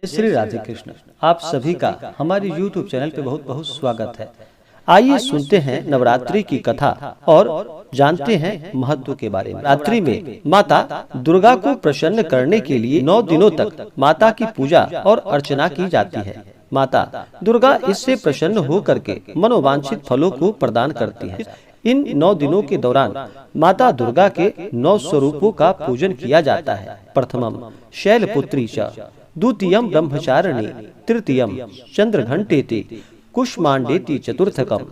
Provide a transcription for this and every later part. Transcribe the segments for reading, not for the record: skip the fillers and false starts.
श्री राधे कृष्ण। आप सभी का हमारे YouTube चैनल पे बहुत बहुत स्वागत है। आइए सुनते हैं नवरात्रि की कथा और जानते हैं महत्व के बारे में। नवरात्रि में माता दुर्गा को प्रसन्न करने के लिए 9 दिनों तक माता की पूजा और अर्चना की जाती है। माता दुर्गा इससे प्रसन्न होकर के मनोवांछित फलों को प्रदान करती है। इन 9 दिनों के दौरान माता दुर्गा के 9 स्वरूपों का पूजन किया जाता है। प्रथमम शैलपुत्री च, द्वितीयम ब्रह्मचारिणी, तृतीयम चंद्रघंटेति, कुष्मांडेति, चतुर्थकम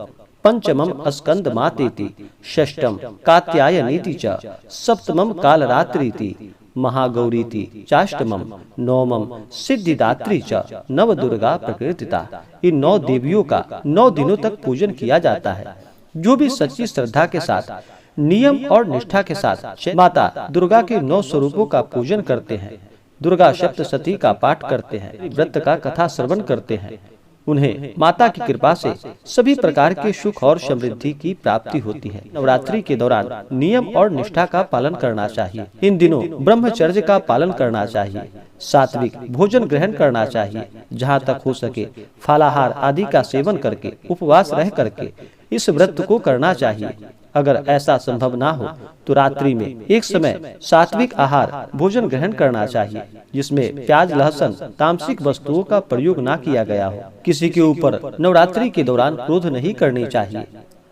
पंचमम स्कंदमातेति, षष्ठम कात्यायनीति च, सप्तमम कालरात्रीति, महागौरीति, चाष्टमम नवमम सिद्धिदात्री च, नव दुर्गा प्रकृतिता। इन 9 देवियों का 9 दिनों तक पूजन किया जाता है। जो भी सच्ची श्रद्धा के साथ, नियम और निष्ठा के साथ माता दुर्गा के 9 स्वरूपों का पूजन करते हैं, दुर्गा सप्तशती का पाठ करते हैं, व्रत का कथा श्रवण करते हैं, उन्हें माता की कृपा से सभी प्रकार के सुख और समृद्धि की प्राप्ति होती है। नवरात्रि के दौरान नियम और निष्ठा का पालन करना चाहिए। इन दिनों ब्रह्मचर्य का पालन करना चाहिए, सात्विक भोजन ग्रहण करना चाहिए। जहाँ तक हो सके फलाहार आदि का सेवन करके उपवास रह करके इस व्रत को करना चाहिए। अगर ऐसा संभव ना हो तो रात्रि में एक समय सात्विक आहार भोजन ग्रहण करना चाहिए, जिसमें प्याज लहसुन तामसिक वस्तुओं का प्रयोग ना किया गया हो। किसी के ऊपर नवरात्रि के दौरान क्रोध नहीं करनी चाहिए।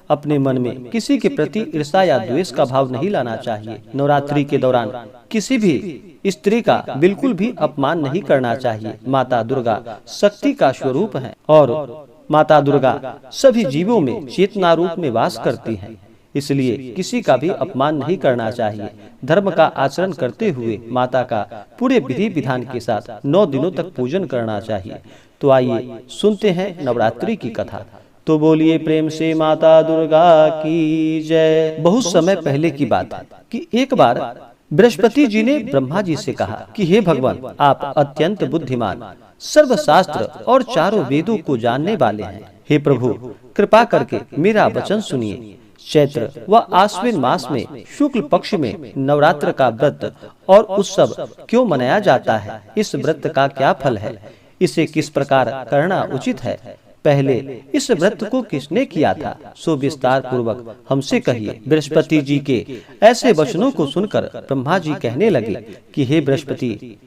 अपने मन में किसी के प्रति ईर्ष्या या द्वेष का भाव नहीं लाना चाहिए। नवरात्रि के दौरान किसी भी स्त्री का बिल्कुल भी अपमान नहीं करना चाहिए। माता दुर्गा शक्ति का स्वरूप है और माता दुर्गा सभी जीवों में चेतना रूप में वास करती हैं। इसलिए किसी का भी अपमान नहीं करना चाहिए। धर्म का आचरण करते हुए माता का पूरे विधि विधान के साथ 9 दिनों तक पूजन करना चाहिए। तो आइए सुनते हैं नवरात्रि की कथा। तो बोलिए प्रेम से माता दुर्गा की जय। बहुत समय पहले की बात है कि एक बार बृहस्पति जी ने ब्रह्मा जी से कहा कि हे भगवान, आप अत्यंत बुद्धिमान, सर्वशास्त्र और चारों वेदों को जानने वाले हैं। हे प्रभु, कृपा करके मेरा वचन सुनिए। चैत्र व आश्विन मास में शुक्ल पक्ष में नवरात्र का व्रत और उत्सव क्यों मनाया जाता है? इस व्रत का क्या फल है? इसे किस प्रकार करना उचित है? पहले इस व्रत को किसने किया था, सो विस्तार पूर्वक हमसे कहिए। बृहस्पति जी के ऐसे वचनों को सुनकर ब्रह्मा जी कहने लगे कि हे बृहस्पति,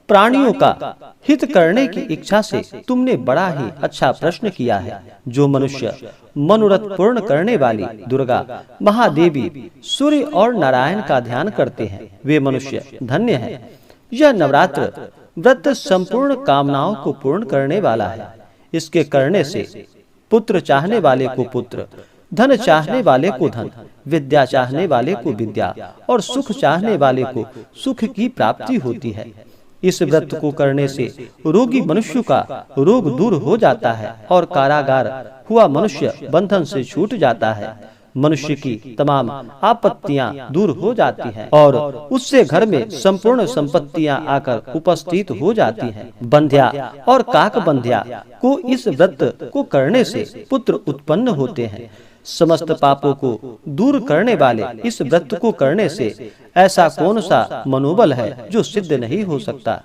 प्राणियों का हित करने की इच्छा से तुमने बड़ा ही अच्छा प्रश्न किया है। जो मनुष्य मनोरथ पूर्ण करने वाली दुर्गा महादेवी सूर्य और नारायण का ध्यान करते हैं, वे मनुष्य धन्य हैं। यह नवरात्र व्रत संपूर्ण कामनाओं को पूर्ण करने वाला है। इसके करने से पुत्र चाहने वाले को पुत्र, धन चाहने वाले को धन, विद्या चाहने वाले को विद्या और सुख चाहने वाले को सुख की प्राप्ति होती है। इस व्रत को करने से रोगी मनुष्य का रोग दूर हो जाता है और कारागार हुआ मनुष्य बंधन से छूट जाता है। मनुष्य की तमाम आपत्तियां दूर हो जाती हैं और उससे घर में संपूर्ण संपत्तियां आकर उपस्थित हो जाती हैं। बंध्या और काक बंध्या को इस व्रत को करने से पुत्र उत्पन्न होते हैं। समस्त पापों को दूर करने वाले इस व्रत को करने से ऐसा कौन सा मनोबल है जो सिद्ध नहीं हो सकता।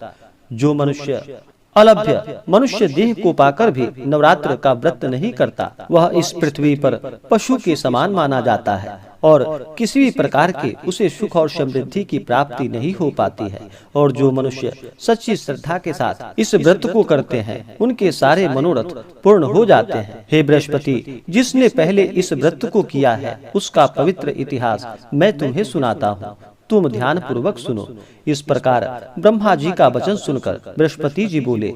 जो मनुष्य अलभ्य मनुष्य देह को पाकर भी नवरात्र का व्रत नहीं करता, वह इस पृथ्वी पर पशु के समान माना जाता है और किसी भी प्रकार के उसे सुख और समृद्धि की प्राप्ति नहीं हो पाती है। और जो मनुष्य सच्ची श्रद्धा के साथ इस व्रत को करते हैं, उनके सारे मनोरथ पूर्ण हो जाते हैं। हे बृहस्पति, जिसने पहले इस व्रत को किया है उसका पवित्र इतिहास मैं तुम्हें सुनाता हूँ, तुम ध्यान पूर्वक सुनो। इस प्रकार ब्रह्मा जी का वचन सुनकर बृहस्पति जी बोले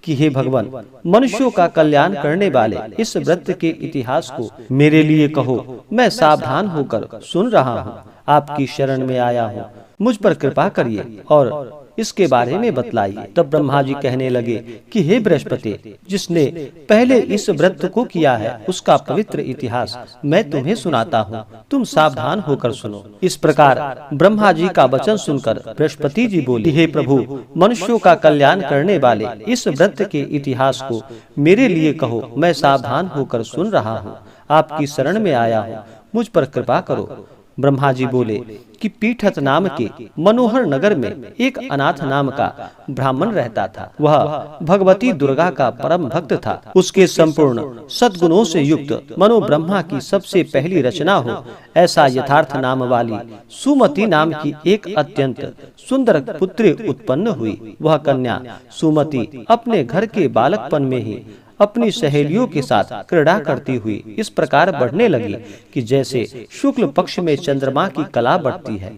कि हे भगवान, मनुष्यों का कल्याण करने वाले इस व्रत के इतिहास को मेरे लिए कहो। मैं सावधान होकर सुन रहा हूँ, आपकी शरण में आया हूँ, मुझ पर कृपा करिए और इसके बारे में बतलाइए। तब ब्रह्मा जी कहने लगे कि हे बृहस्पति, जिसने पहले इस व्रत को किया है उसका पवित्र इतिहास मैं तुम्हें सुनाता हूँ, तुम सावधान होकर सुनो। इस प्रकार ब्रह्मा जी का वचन सुनकर बृहस्पति जी बोले, हे प्रभु, मनुष्यों का कल्याण करने वाले इस व्रत के इतिहास को मेरे लिए कहो। मैं सावधान होकर सुन रहा हूँ, आपकी शरण में आया हूँ, मुझ पर कृपा करो। ब्रह्मा जी बोले कि पीठत नाम के मनोहर नगर में एक अनाथ नाम का ब्राह्मण रहता था। वह भगवती दुर्गा का परम भक्त था। उसके संपूर्ण सद्गुणों से युक्त मनो ब्रह्मा की सबसे पहली रचना हो ऐसा यथार्थ नाम वाली सुमति नाम की एक अत्यंत सुंदर पुत्री उत्पन्न हुई। वह कन्या सुमति अपने घर के बालकपन में ही अपनी सहेलियों के साथ क्रीड़ा करती हुई इस प्रकार बढ़ने लगी कि जैसे शुक्ल पक्ष में चंद्रमा की कला बढ़ती है।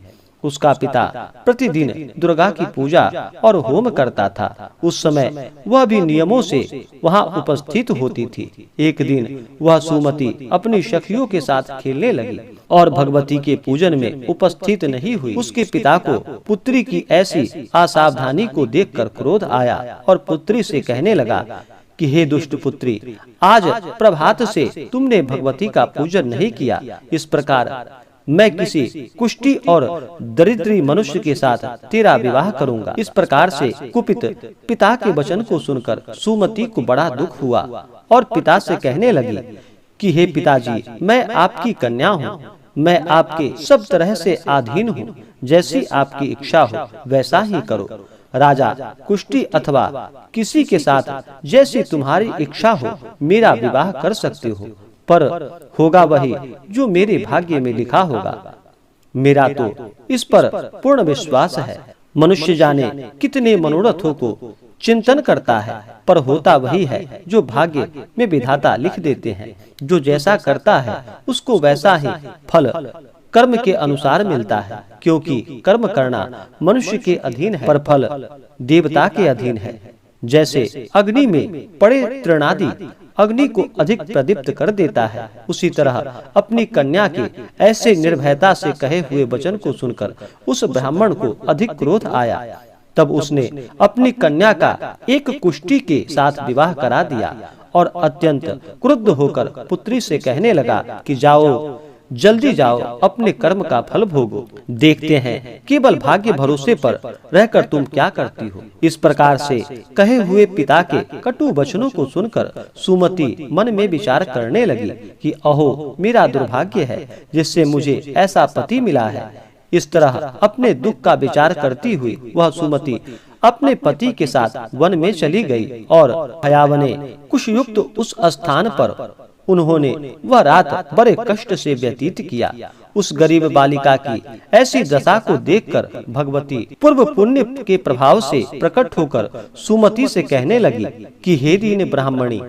उसका पिता प्रतिदिन दुर्गा की पूजा और होम करता था। उस समय वह भी नियमों से वहां उपस्थित होती थी। एक दिन वह सुमति अपनी सखियों के साथ खेलने लगी और भगवती के पूजन में उपस्थित नहीं हुई। उसके पिता को पुत्री की ऐसी असावधानी को देखकर क्रोध आया और पुत्री से कहने लगा कि हे दुष्ट पुत्री, आज प्रभात से तुमने भगवती का पूजन नहीं किया। इस प्रकार मैं किसी कुष्ठी और दरिद्री मनुष्य के साथ तेरा विवाह करूंगा। इस प्रकार से कुपित पिता के वचन को सुनकर सुमति को बड़ा दुख हुआ और पिता से कहने लगी कि हे पिताजी, मैं आपकी कन्या हूँ। मैं आपके सब तरह से अधीन हूँ। जैसी आपकी इच्छा हो वैसा ही करो। राजा कुष्ठी अथवा किसी के साथ जैसी तुम्हारी इच्छा हो मेरा विवाह कर सकते हो, पर होगा वही जो मेरे भाग्य में लिखा होगा। मेरा तो इस पर पूर्ण विश्वास है। मनुष्य जाने कितने मनोरथों को चिंतन करता है, पर होता वही है जो भाग्य में विधाता लिख देते हैं। जो जैसा करता है उसको वैसा ही फल कर्म के अनुसार मिलता है, क्योंकि कर्म करना मनुष्य के अधीन है पर फल देवता के अधीन है। जैसे अग्नि में पड़े तृणादि अग्नि को अधिक प्रदीप्त कर देता है, उसी तरह अपनी कन्या के ऐसे निर्भयता से कहे हुए वचन को सुनकर उस ब्राह्मण को अधिक क्रोध आया। तब उसने अपनी कन्या का एक कुष्ठी के साथ विवाह करा दिया और अत्यंत क्रुद्ध होकर पुत्री से कहने लगा कि जाओ, जल्दी जाओ, अपने कर्म का फल भोगो। देखते हैं केवल भाग्य भरोसे पर रहकर तुम क्या करती हो। इस प्रकार से कहे हुए पिता के कटु वचनों को सुनकर सुमति मन में विचार करने लगी कि अहो, मेरा दुर्भाग्य है जिससे मुझे ऐसा पति मिला है। इस तरह अपने दुख का विचार करती हुई वह सुमति अपने पति के साथ वन में चली गई और भयावने कुशयुक्त उस स्थान पर उन्होंने वह रात बड़े कष्ट से व्यतीत किया। उस गरीब बालिका की ऐसी दशा को देखकर भगवती पूर्व पुण्य के प्रभाव से प्रकट होकर सुमति से कहने लगी कि हे दीन ब्राह्मणी,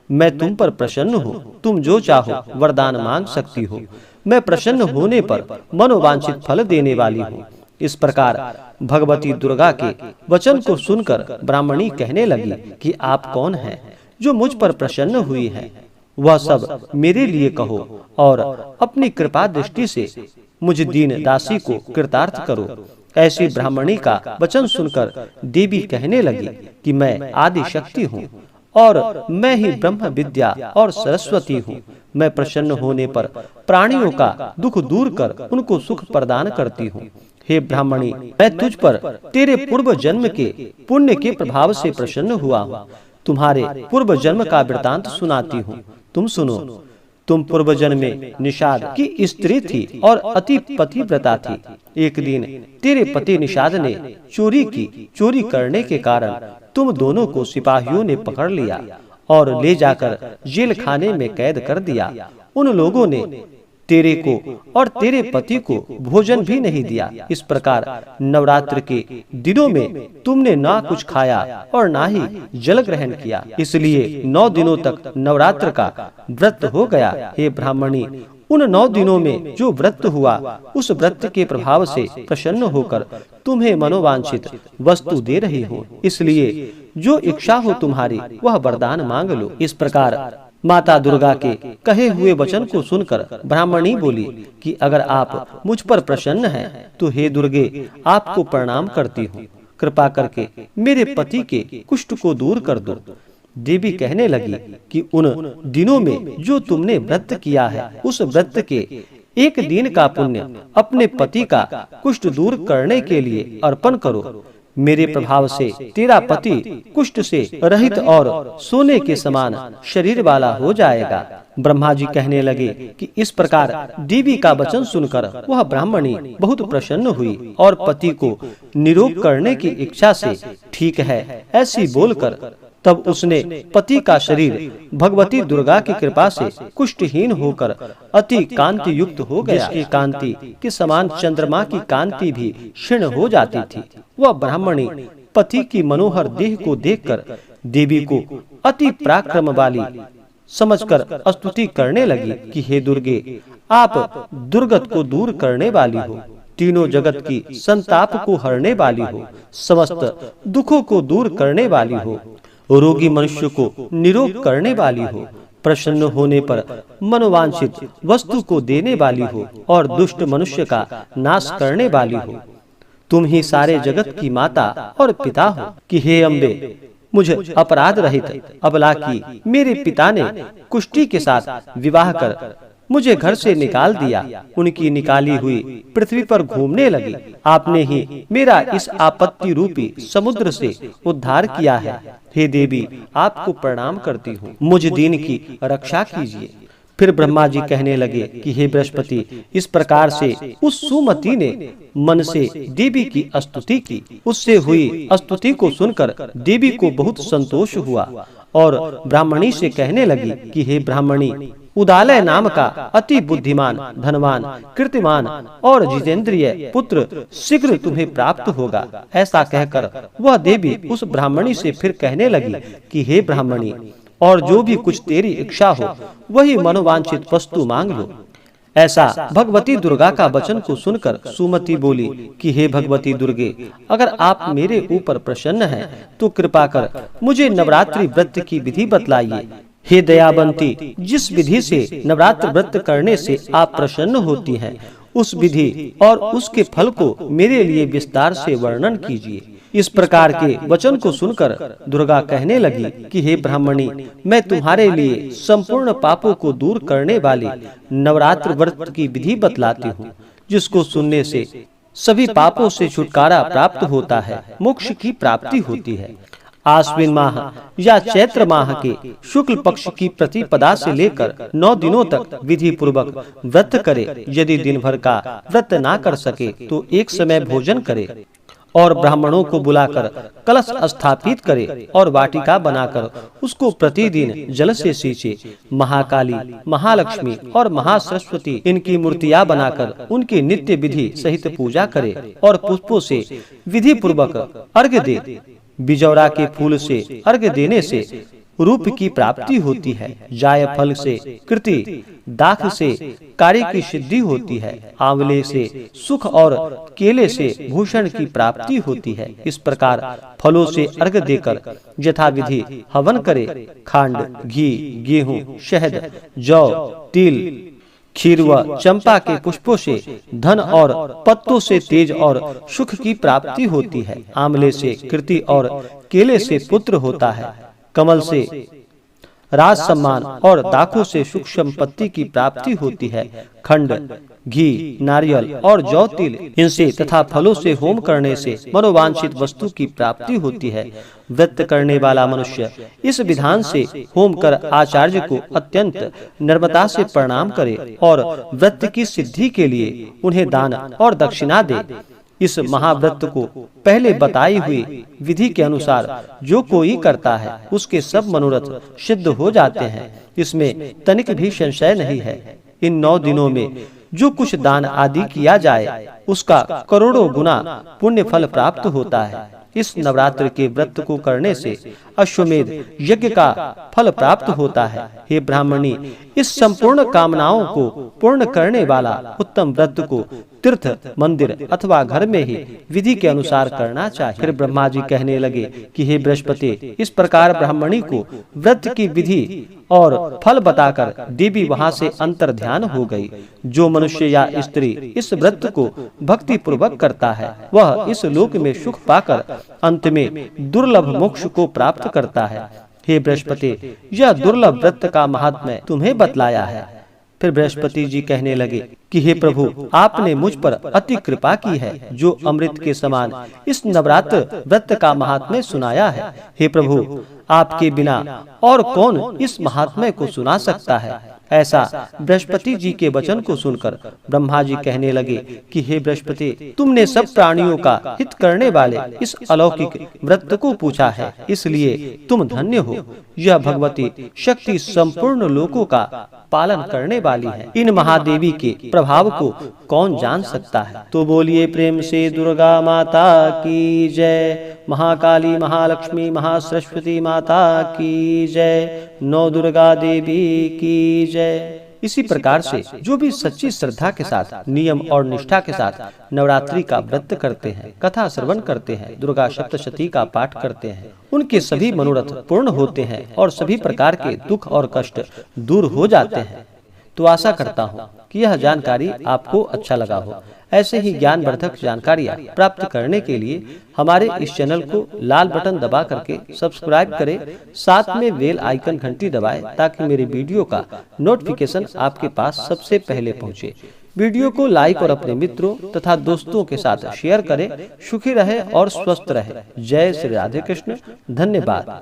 मैं तुम पर प्रसन्न हूँ। तुम जो चाहो वरदान मांग सकती हो। मैं प्रसन्न होने पर मनोवांछित फल देने वाली हूँ। इस प्रकार भगवती दुर्गा के वचन को सुनकर ब्राह्मणी कहने लगी कि आप कौन हैं जो मुझ पर प्रसन्न हुई है। वह सब मेरे लिए कहो और अपनी कृपा दृष्टि से मुझ दीन दासी को कृतार्थ करो। ऐसी ब्राह्मणी का वचन सुनकर देवी कहने लगी कि मैं आदि शक्ति हूँ और मैं ही ब्रह्म विद्या और सरस्वती हूँ। मैं प्रसन्न होने पर प्राणियों का दुख दूर कर उनको सुख प्रदान करती हूँ। हे ब्राह्मणी, मैं तुझ पर तेरे पूर्व जन्म के पुण्य के प्रभाव से प्रसन्न हुआ हूँ। तुम्हारे पूर्व जन्म का वृतांत सुनाती हूँ, तुम सुनो। तुम पूर्व जन्म में निषाद की स्त्री थी और अति पतिव्रता थी। एक दिन तेरे पति निषाद ने चोरी की। चोरी करने के कारण तुम दोनों को सिपाहियों ने पकड़ लिया और ले जाकर जेल खाने में कैद कर दिया। उन लोगों ने तेरे को और तेरे पति को भोजन भी नहीं दिया। इस प्रकार नवरात्र के दिनों में तुमने ना कुछ खाया और ना ही जल ग्रहण किया, इसलिए 9 दिनों तक नवरात्र का व्रत हो गया। हे ब्राह्मणी, उन 9 दिनों में जो व्रत हुआ उस व्रत के प्रभाव से प्रसन्न होकर तुम्हें मनोवांछित वस्तु दे रही हो। इसलिए जो इच्छा हो तुम्हारी वह वरदान मांग लो। इस प्रकार माता दुर्गा के कहे हुए वचन को सुनकर ब्राह्मणी बोली कि अगर आप मुझ पर प्रसन्न हैं तो हे दुर्गे, आपको प्रणाम करती हूँ। कृपा करके मेरे पति के कुष्ठ को दूर कर दो। देवी कहने लगी कि उन दिनों में जो तुमने व्रत किया है उस व्रत के एक दिन का पुण्य अपने पति का कुष्ठ दूर करने के लिए अर्पण करो। मेरे प्रभाव से तेरा पति कुष्ठ से रहित और सोने के समान शरीर वाला हो जाएगा। ब्रह्मा जी कहने लगे कि इस प्रकार देवी का वचन सुनकर वह ब्राह्मणी बहुत प्रसन्न हुई और पति को निरोग करने की इच्छा से ठीक है ऐसी बोलकर तब उसने पति का शरीर भगवती दुर्गा की कृपा से कुष्ठहीन होकर अति कांति युक्त हो गया, जिसकी कांति के समान चंद्रमा की कांति भी क्षीण हो जाती थी। वह ब्राह्मणी पति की मनोहर देह को देखकर देवी को अति पराक्रम वाली समझकर स्तुति करने लगी कि हे दुर्गे, आप दुर्गत को दूर करने वाली हो, तीनों जगत की संताप को हरने वाली हो, समस्त दुखों को दूर करने वाली हो, रोगी मनुष्य को निरोग करने वाली हो, प्रसन्न होने पर मनोवांछित वस्तु को देने वाली हो और दुष्ट मनुष्य का नाश करने वाली हो। तुम ही सारे जगत की माता और पिता हो कि हे अम्बे, मुझे अपराध रहित अबला की मेरे पिता ने कुष्ठी के साथ विवाह कर मुझे घर से निकाल दिया। उनकी निकाली हुई पृथ्वी पर घूमने लगी। आपने ही मेरा इस आपत्ति रूपी समुद्र से उद्धार किया है। हे देवी, आपको प्रणाम करती हूँ, मुझ दीन की रक्षा कीजिए। फिर ब्रह्मा जी कहने लगे कि हे बृहस्पति, इस प्रकार से उस सुमति ने मन से देवी की स्तुति की। उससे हुई स्तुति को सुनकर देवी को बहुत संतोष हुआ और ब्राह्मणी से कहने लगी कि हे ब्राह्मणी, उदालय नाम का अति बुद्धिमान, धनवान, कीर्तिमान और जितेंद्रिय पुत्र शीघ्र तुम्हें प्राप्त होगा। ऐसा कहकर वह देवी उस ब्राह्मणी से फिर कहने लगी कि हे ब्राह्मणी, और जो भी कुछ तेरी इच्छा हो वही मनोवांछित वस्तु मांग लो। ऐसा भगवती दुर्गा का वचन को सुनकर सुमति बोली कि हे भगवती दुर्गे, अगर आप मेरे ऊपर प्रसन्न हैं तो कृपा कर मुझे नवरात्रि व्रत की विधि बतलाइए। हे दयावंती, जिस विधि से नवरात्र व्रत करने से आप प्रसन्न होती हैं, उस विधि और उसके फल को मेरे लिए विस्तार से वर्णन कीजिए। इस प्रकार के वचन को सुनकर दुर्गा कहने लगी कि हे ब्राह्मणी, मैं तुम्हारे लिए संपूर्ण पापों को दूर करने वाली नवरात्र व्रत की विधि बतलाती हूँ, जिसको सुनने से सभी पापों से छुटकारा प्राप्त होता है, मोक्ष की प्राप्ति होती है। आश्विन माह या चैत्र माह के शुक्ल पक्ष की प्रतिपदा से लेकर 9 दिनों तक विधि पूर्वक व्रत करे। यदि दिन भर का व्रत ना कर सके तो एक समय भोजन करे और ब्राह्मणों को बुलाकर कलश स्थापित करे और वाटिका बनाकर उसको प्रतिदिन जल से सींचे। महाकाली, महालक्ष्मी और महासरस्वती इनकी मूर्तियां बनाकर उनकी नित्य विधि सहित पूजा करे और पुष्पों से विधि पूर्वक अर्घ्य दे। बिजौरा के फूल से अर्घ्य देने से रूप की प्राप्ति होती है। जायफल से कृति, दाख से कार्य की सिद्धि होती है। आंवले से सुख और केले से भूषण की प्राप्ति होती है। इस प्रकार फलों से अर्घ्य देकर यथाविधि हवन करे। खांड, घी, गेहूं, शहद, जौ, तिल, खीर व चंपा के पुष्पों से धन और पत्तों से तेज और सुख की प्राप्ति होती है। आंवले से कृति और केले से पुत्र होता है। कमल से राज सम्मान और दाखों से सुख संपत्ति की प्राप्ति होती है। खंड, घी, नारियल और जौ, तिल इनसे तथा फलों से होम करने से मनोवांछित वस्तु की प्राप्ति होती है। व्रत करने वाला मनुष्य इस विधान से होम कर आचार्य को अत्यंत नम्रता से प्रणाम करे और व्रत की सिद्धि के लिए उन्हें दान और दक्षिणा दे। इस महाव्रत को पहले बताई हुई विधि के अनुसार जो कोई करता है उसके सब मनोरथ सिद्ध हो जाते हैं। इसमें तनिक भी संशय नहीं है। इन 9 दिनों में जो कुछ दान आदि किया जाए उसका करोड़ों गुना पुण्य फल प्राप्त होता है। इस नवरात्र के व्रत को करने से अश्वमेध यज्ञ का फल प्राप्त होता है। हे ब्राह्मणी, इस संपूर्ण कामनाओं को पूर्ण करने वाला उत्तम व्रत को तीर्थ, मंदिर अथवा घर में ही विधि के अनुसार करना चाहिए। फिर ब्रह्मा जी कहने लगे कि हे बृहस्पति, इस प्रकार ब्राह्मणी को व्रत की विधि और फल बताकर देवी वहां से अंतर ध्यान हो गई। जो मनुष्य या स्त्री इस व्रत को भक्ति पूर्वक करता है वह इस लोक में सुख पाकर अंत में दुर्लभ मोक्ष को प्राप्त करता है। हे बृहस्पति, यह दुर्लभ व्रत का महात्म्य तुम्हें बतलाया है। फिर बृहस्पति जी कहने लगे कि हे प्रभु, आपने मुझ पर अति कृपा की है जो अमृत के समान इस नवरात्र व्रत का महात्म्य सुनाया है। हे प्रभु, आपके बिना और कौन इस महात्म्य को सुना सकता है। ऐसा बृहस्पति जी के वचन को सुनकर ब्रह्मा जी कहने लगे कि हे बृहस्पति, तुमने सब प्राणियों का हित करने वाले इस अलौकिक व्रत को पूछा है, इसलिए तुम धन्य हो। यह भगवती शक्ति संपूर्ण लोकों का पालन करने वाली है। इन महादेवी के प्रभाव को कौन जान सकता है। तो बोलिए प्रेम से दुर्गा माता की जय, महाकाली, महालक्ष्मी, महासरस्वती माता की जय, नौ दुर्गा देवी की जय। इसी प्रकार से जो भी सच्ची श्रद्धा के साथ, नियम और निष्ठा के साथ नवरात्रि का व्रत करते हैं, कथा श्रवण करते हैं, दुर्गा सप्तशती का पाठ करते हैं, उनके सभी मनोरथ पूर्ण होते हैं और सभी प्रकार के दुख और कष्ट दूर हो जाते हैं। तो आशा करता हूँ कि यह जानकारी आपको अच्छा लगा हो। ऐसे ही ज्ञानवर्धक जानकारियाँ प्राप्त करने के लिए हमारे इस चैनल को लाल बटन दबा करके सब्सक्राइब करें, साथ में बेल आइकन घंटी दबाएं ताकि मेरे वीडियो का नोटिफिकेशन आपके पास सबसे पहले पहुंचे। वीडियो को लाइक और अपने मित्रों तथा दोस्तों के साथ शेयर करें। सुखी रहे और स्वस्थ रहे। जय श्री राधे कृष्ण। धन्यवाद।